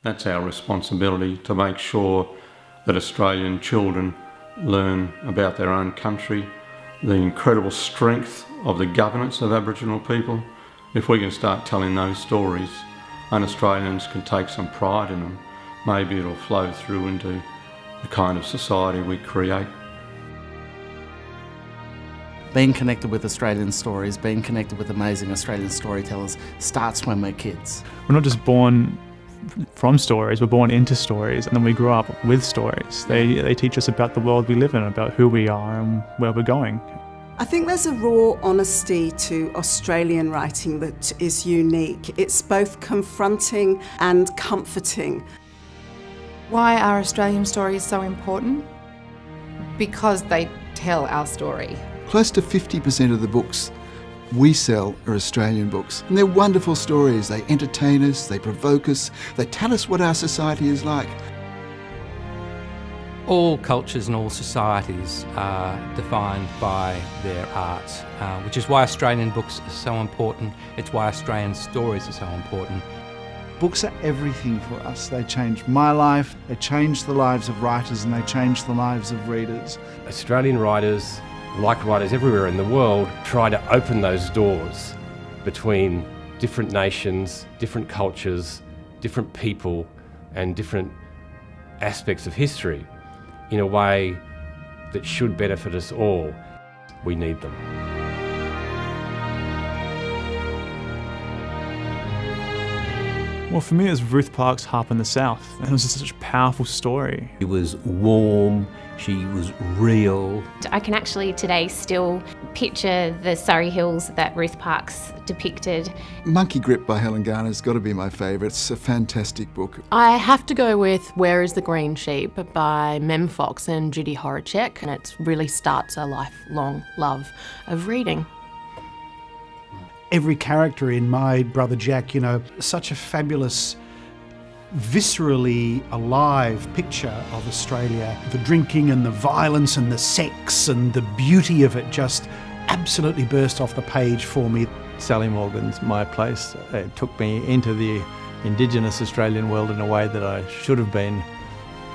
That's our responsibility, to make sure that Australian children learn about their own country, the incredible strength of the governance of Aboriginal people. If we can start telling those stories and Australians can take some pride in them, maybe it'll flow through into the kind of society we create. Being connected with Australian stories, being connected with amazing Australian storytellers starts when we're kids. We're not just born from stories, we're born into stories, and then we grow up with stories. They teach us about the world we live in, about who we are and where we're going. I think there's a raw honesty to Australian writing that is unique. It's both confronting and comforting. Why are Australian stories so important? Because they tell our story. Close to 50% of the books we sell are Australian books. And they're wonderful stories. They entertain us, they provoke us, they tell us what our society is like. All cultures and all societies are defined by their art, which is why Australian books are so important. It's why Australian stories are so important. Books are everything for us. They changed my life, they changed the lives of writers, and they changed the lives of readers. Australian writers, like writers everywhere in the world, try to open those doors between different nations, different cultures, different people, and different aspects of history in a way that should benefit us all. We need them. Well, for me, it was Ruth Park's Harp in the South. And it was just such a powerful story. She was warm, she was real. I can actually today still picture the Surrey Hills that Ruth Park's depicted. Monkey Grip by Helen Garner's got to be my favourite. It's a fantastic book. I have to go with Where is the Green Sheep by Mem Fox and Judy Horacek, and it really starts a lifelong love of reading. Every character in My Brother Jack, such a fabulous, viscerally alive picture of Australia. The drinking and the violence and the sex and the beauty of it just absolutely burst off the page for me. Sally Morgan's My Place took me into the Indigenous Australian world in a way that I should have been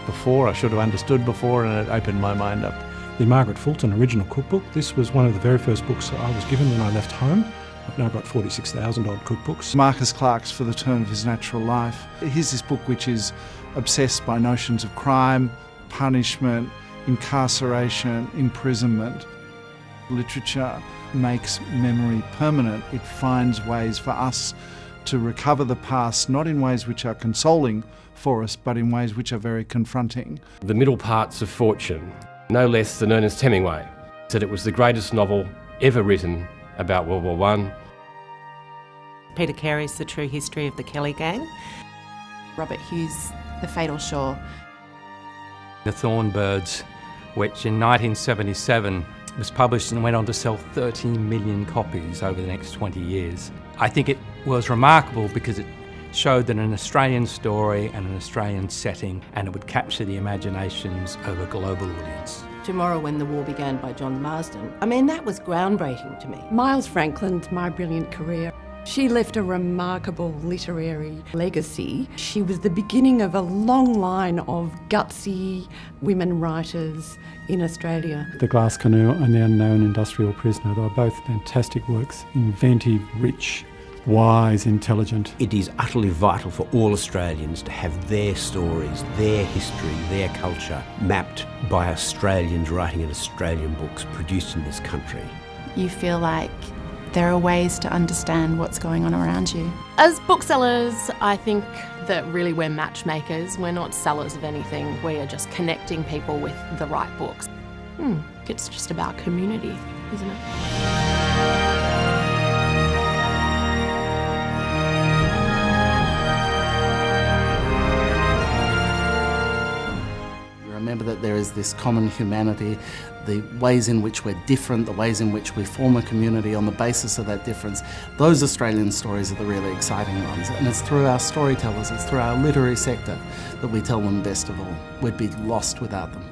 before, I should have understood before, and it opened my mind up. The Margaret Fulton original cookbook, this was one of the very first books I was given when I left home. I've now got 46,000 odd cookbooks. Marcus Clarke's For the Turn of His Natural Life. Here's this book which is obsessed by notions of crime, punishment, incarceration, imprisonment. Literature makes memory permanent. It finds ways for us to recover the past, not in ways which are consoling for us, but in ways which are very confronting. The Middle Parts of Fortune, no less than Ernest Hemingway, said it was the greatest novel ever written about World War I. Peter Carey's The True History of the Kelly Gang. Robert Hughes' The Fatal Shore. The Thornbirds, which in 1977 was published and went on to sell 13 million copies over the next 20 years. I think it was remarkable because it showed that an Australian story and an Australian setting, and it would capture the imaginations of a global audience. Tomorrow When the War Began by John Marsden. I mean, that was groundbreaking to me. Miles Franklin's My Brilliant Career. She left a remarkable literary legacy. She was the beginning of a long line of gutsy women writers in Australia. The Glass Canoe and The Unknown Industrial Prisoner, they were both fantastic works, inventive, rich, wise, intelligent. It is utterly vital for all Australians to have their stories, their history, their culture mapped by Australians writing in Australian books produced in this country. You feel like there are ways to understand what's going on around you. As booksellers, I think that really we're matchmakers. We're not sellers of anything. We are just connecting people with the right books. It's just about community, isn't it? Remember that there is this common humanity, the ways in which we're different, the ways in which we form a community on the basis of that difference. Those Australian stories are the really exciting ones, and it's through our storytellers, it's through our literary sector that we tell them best of all. We'd be lost without them.